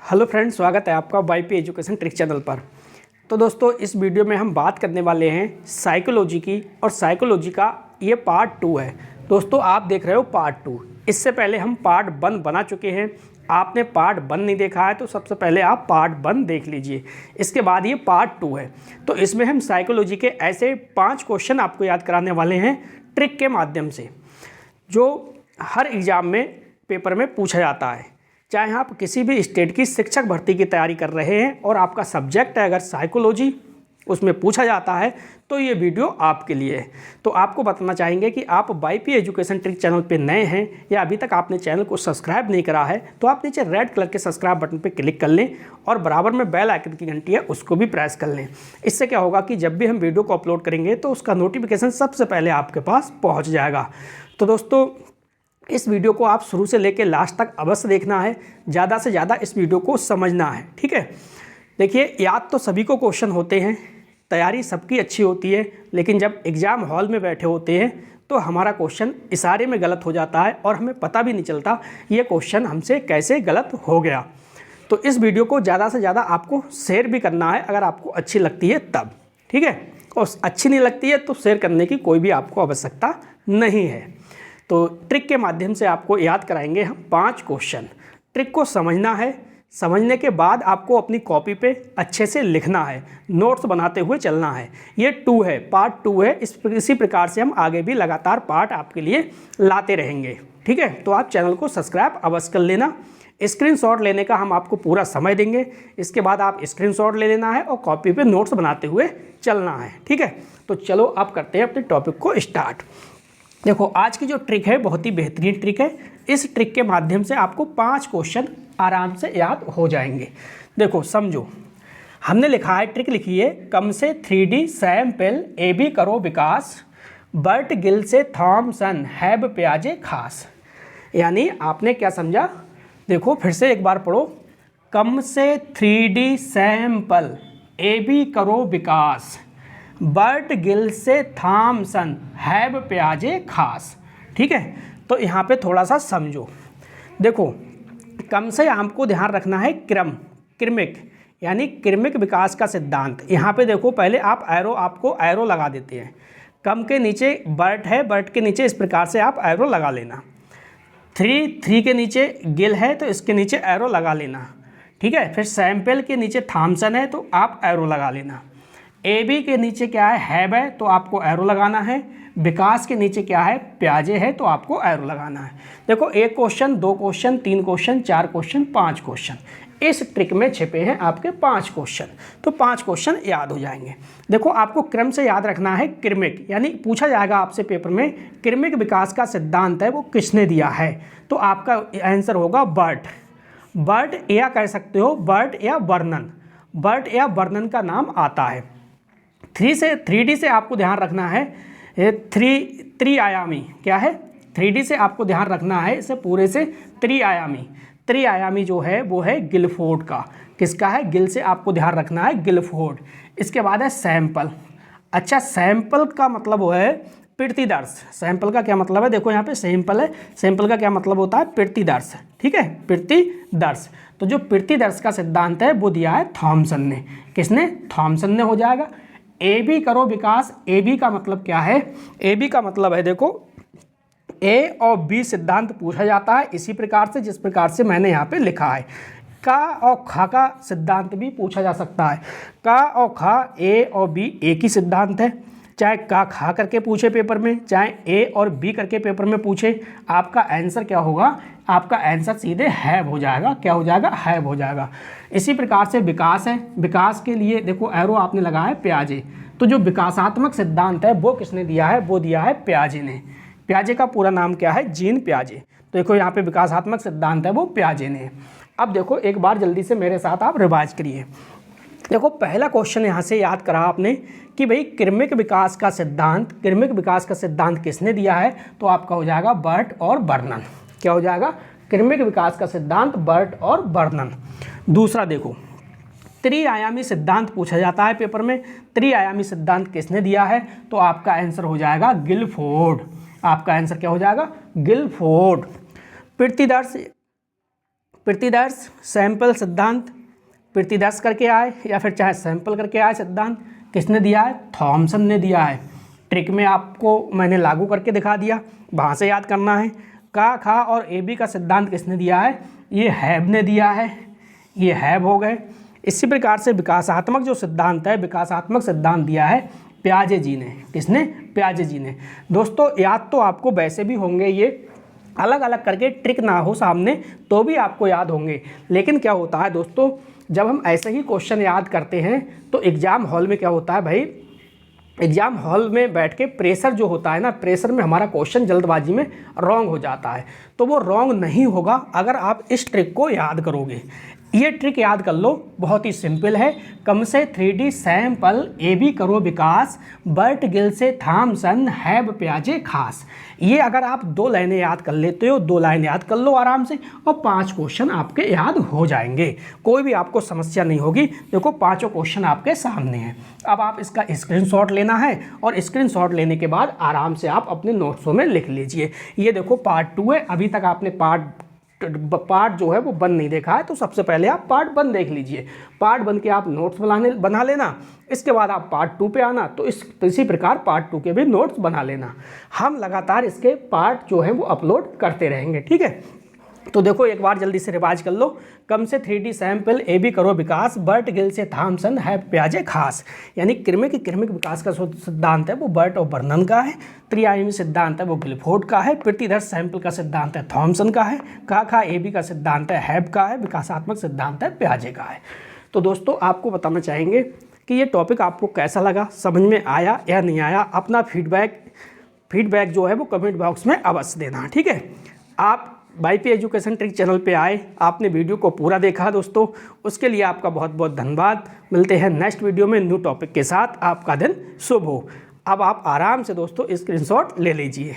Hello friends, स्वागत है आपका वाईपी एजुकेशन ट्रिक चैनल पर। तो दोस्तों, इस वीडियो में हम बात करने वाले हैं साइकोलॉजी की, और साइकोलॉजी का ये पार्ट 2 है। दोस्तों, आप देख रहे हो पार्ट 2। इससे पहले हम पार्ट 1 बना चुके हैं। आपने पार्ट 1 नहीं देखा है तो सबसे पहले आप पार्ट 1 देख लीजिए, इसके बाद ये पार्ट 2 है। तो इसमें हम साइकोलॉजी के ऐसे 5 क्वेश्चन आपको याद कराने वाले हैं ट्रिक के माध्यम से, जो हर एग्ज़ाम में पेपर में पूछा जाता है। चाहे आप किसी भी स्टेट की शिक्षक भर्ती की तैयारी कर रहे हैं और आपका सब्जेक्ट है अगर साइकोलॉजी, उसमें पूछा जाता है, तो ये वीडियो आपके लिए है। तो आपको बताना चाहेंगे कि आप वाईपी एजुकेशन ट्रिक चैनल पे नए हैं या अभी तक आपने चैनल को सब्सक्राइब नहीं करा है, तो आप नीचे रेड कलर के सब्सक्राइब बटन पे क्लिक कर लें और बराबर में बेल आइकन की घंटी है उसको भी प्रेस कर लें। इससे क्या होगा कि जब भी हम वीडियो को अपलोड करेंगे तो उसका नोटिफिकेशन सबसे पहले आपके पास पहुँच जाएगा। तो दोस्तों, इस वीडियो को आप शुरू से लेकर लास्ट तक अवश्य देखना है, ज़्यादा से ज़्यादा इस वीडियो को समझना है, ठीक है। देखिए, याद तो सभी को क्वेश्चन होते हैं, तैयारी सबकी अच्छी होती है, लेकिन जब एग्ज़ाम हॉल में बैठे होते हैं तो हमारा क्वेश्चन इशारे में गलत हो जाता है और हमें पता भी नहीं चलता ये क्वेश्चन हमसे कैसे गलत हो गया। तो इस वीडियो को ज़्यादा से ज़्यादा आपको शेयर भी करना है अगर आपको अच्छी लगती है तब, ठीक है। और अच्छी नहीं लगती है तो शेयर करने की कोई भी आपको आवश्यकता नहीं है। तो ट्रिक के माध्यम से आपको याद कराएंगे हम 5 क्वेश्चन। ट्रिक को समझना है, समझने के बाद आपको अपनी कॉपी पे अच्छे से लिखना है, नोट्स बनाते हुए चलना है। ये 2 है, पार्ट 2 है। इसी प्रकार से हम आगे भी लगातार पार्ट आपके लिए लाते रहेंगे, ठीक है। तो आप चैनल को सब्सक्राइब अवश्य कर लेना। स्क्रीनशॉट लेने का हम आपको पूरा समय देंगे, इसके बाद आप स्क्रीनशॉट ले लेना है और कॉपी पे नोट्स बनाते हुए चलना है, ठीक है। तो चलो आप करते हैं अपने टॉपिक को स्टार्ट। देखो, आज की जो ट्रिक है बहुत ही बेहतरीन ट्रिक है। इस ट्रिक के माध्यम से आपको 5 क्वेश्चन आराम से याद हो जाएंगे। देखो समझो, हमने लिखा है, ट्रिक लिखी है, कम से 3D सैंपल AB करो विकास, बर्ट गिल से थॉमसन हैब प्याजे खास। यानी आपने क्या समझा, देखो फिर से एक बार पढ़ो। कम से 3D सैंपल AB करो विकास, बर्ट गिल से थॉमसन हैब प्याजे खास, ठीक है। तो यहाँ पे थोड़ा सा समझो। देखो, कम से आपको ध्यान रखना है क्रमिक, यानी क्रमिक विकास का सिद्धांत। यहाँ पे देखो, पहले आप आपको एरो लगा देते हैं। कम के नीचे बर्ट है, बर्ट के नीचे इस प्रकार से आप एरो लगा लेना। 3 के नीचे गिल है तो इसके नीचे एरो लगा लेना, ठीक है। फिर सैंपल के नीचे थॉमसन है तो आप एरो लगा लेना। AB के नीचे क्या है, हैब है तो आपको एरो लगाना है। विकास के नीचे क्या है, प्याजे है तो आपको एरो लगाना है। देखो, 1 question, 2 question, 3 question, 4 question, 5 question इस ट्रिक में छिपे हैं आपके 5 क्वेश्चन। तो 5 क्वेश्चन याद हो जाएंगे। देखो, आपको क्रम से याद रखना है क्रमिक, यानी पूछा जाएगा आपसे पेपर में क्रमिक विकास का सिद्धांत है वो किसने दिया है, तो आपका आंसर होगा बर्ट, या कह सकते हो बर्ट या बर्नन का नाम आता है। 3D से आपको ध्यान रखना है, त्रिआयामी क्या है, 3D से आपको ध्यान रखना है, इसे पूरे से त्रिआयामी जो है वो है गिलफोर्ड का। किसका है, गिल से आपको ध्यान रखना है, गिलफोर्ड। इसके बाद है सैंपल। अच्छा, सैंपल का मतलब वो है प्रतिदर्श। सैंपल का क्या मतलब है, देखो यहाँ पे सैंपल है, सैंपल का क्या मतलब होता है, प्रतिदर्श, ठीक है, प्रतिदर्श। तो जो प्रतिदर्श का सिद्धांत है वो दिया है थॉमसन ने। किसने, थॉमसन ने हो जाएगा। AB करो विकास, AB का मतलब क्या है, AB का मतलब है, देखो A और B सिद्धांत पूछा जाता है इसी प्रकार से जिस प्रकार से मैंने यहाँ पे लिखा है। का और खा का सिद्धांत भी पूछा जा सकता है। का और खा, A और B एक ही सिद्धांत है। चाहे का खा करके पूछे पेपर में, चाहे A और B करके पेपर में पूछे, आपका आंसर क्या होगा, आपका आंसर सीधे हैव हो जाएगा। क्या हो जाएगा, हैव हो जाएगा। इसी प्रकार से विकास है, विकास के लिए देखो एरो आपने लगाया है प्याजे। तो जो विकासात्मक सिद्धांत है वो किसने दिया है, वो दिया है प्याजे ने। प्याजे का पूरा नाम क्या है, जीन प्याजे। तो देखो यहाँ पे विकासात्मक सिद्धांत है वो प्याजे ने। अब देखो, एक बार जल्दी से मेरे साथ आप रिवाइज करिए। देखो, पहला क्वेश्चन यहाँ से याद करा आपने कि भाई क्रमिक विकास का सिद्धांत किसने दिया है, तो आपका हो जाएगा बर्ट और बर्नन। क्या हो जाएगा, क्रमिक विकास का सिद्धांत बर्ट और बर्नन। दूसरा देखो, त्रिआयामी सिद्धांत पूछा जाता है पेपर में, त्रिआयामी सिद्धांत किसने दिया है, तो आपका आंसर हो जाएगा गिलफोर्ड। आपका आंसर क्या हो जाएगा, गिलफोर्ड। प्रतिदर्श प्रतिदर्श सैंपल सिद्धांत, प्रतिदर्श करके आए या फिर चाहे सैंपल करके आए सिद्धांत, किसने दिया है? थॉमसन ने दिया है। ट्रिक में आपको मैंने लागू करके दिखा दिया, वहाँ से याद करना है। का, खा और ए बी का सिद्धांत किसने दिया है? ये हैब ने दिया है, ये हैब हो गए। इसी प्रकार से विकासात्मक जो सिद्धांत है, विकासात्मक सिद्धांत दिया है पियाजे जी ने। किसने? पियाजे जी ने। दोस्तों याद तो आपको वैसे भी होंगे, ये अलग अलग करके ट्रिक ना हो सामने तो भी आपको याद होंगे। लेकिन क्या होता है दोस्तों, जब हम ऐसे ही क्वेश्चन याद करते हैं तो एग्ज़ाम हॉल में क्या होता है भाई, एग्ज़ाम हॉल में बैठ के प्रेशर जो होता है ना, प्रेशर में हमारा क्वेश्चन जल्दबाजी में रॉन्ग हो जाता है। तो वो रॉन्ग नहीं होगा अगर आप इस ट्रिक को याद करोगे। ये ट्रिक याद कर लो, बहुत ही सिंपल है। कम से 3D सैंपल ए बी करो विकास, बर्ट गिल से थॉमसन हैब पियाजे खास। ये अगर आप 2 लाइनें याद कर लेते हो, 2 लाइन याद कर लो आराम से और 5 क्वेश्चन आपके याद हो जाएंगे। कोई भी आपको समस्या नहीं होगी। देखो 5 क्वेश्चन आपके सामने हैं। अब आप इसका स्क्रीनशॉट लेना है और स्क्रीनशॉट लेने के बाद आराम से आप अपने नोट्सों में लिख लीजिए। ये देखो पार्ट 2 है, अभी तक आपने पार्ट जो है वो 1 नहीं देखा है, तो सबसे पहले आप पार्ट 1 देख लीजिए। पार्ट 1 के आप नोट्स बना लेना, इसके बाद आप पार्ट 2 पे आना, तो इसी प्रकार पार्ट 2 के भी नोट्स बना लेना। हम लगातार इसके पार्ट जो है वो अपलोड करते रहेंगे, ठीक है। तो देखो एक बार जल्दी से रिवाइज कर लो। कम से 3D सैंपल ए बी करो विकास, बर्ट गिल से थॉमसन हैब पियाजे खास। यानी कृमिक विकास का सिद्धांत है वो बर्ट और बर्नन का है। त्रिआयामी सिद्धांत है वो गिलफोर्ड का है। प्रतिदर्श सैंपल का सिद्धांत है थॉमसन का है। का, खा, ए बी का सिद्धांत है हैब का है। विकासात्मक सिद्धांत है पियाजे का है। तो दोस्तों आपको बताना चाहेंगे कि ये टॉपिक आपको कैसा लगा, समझ में आया या नहीं आया। अपना फीडबैक जो है वो कमेंट बॉक्स में अवश्य देना, ठीक है। आप YP एजुकेशन ट्रिक चैनल पे आए, आपने वीडियो को पूरा देखा दोस्तों, उसके लिए आपका बहुत बहुत धन्यवाद। मिलते हैं नेक्स्ट वीडियो में न्यू टॉपिक के साथ। आपका दिन शुभ हो। अब आप आराम से दोस्तों स्क्रीनशॉट ले लीजिए।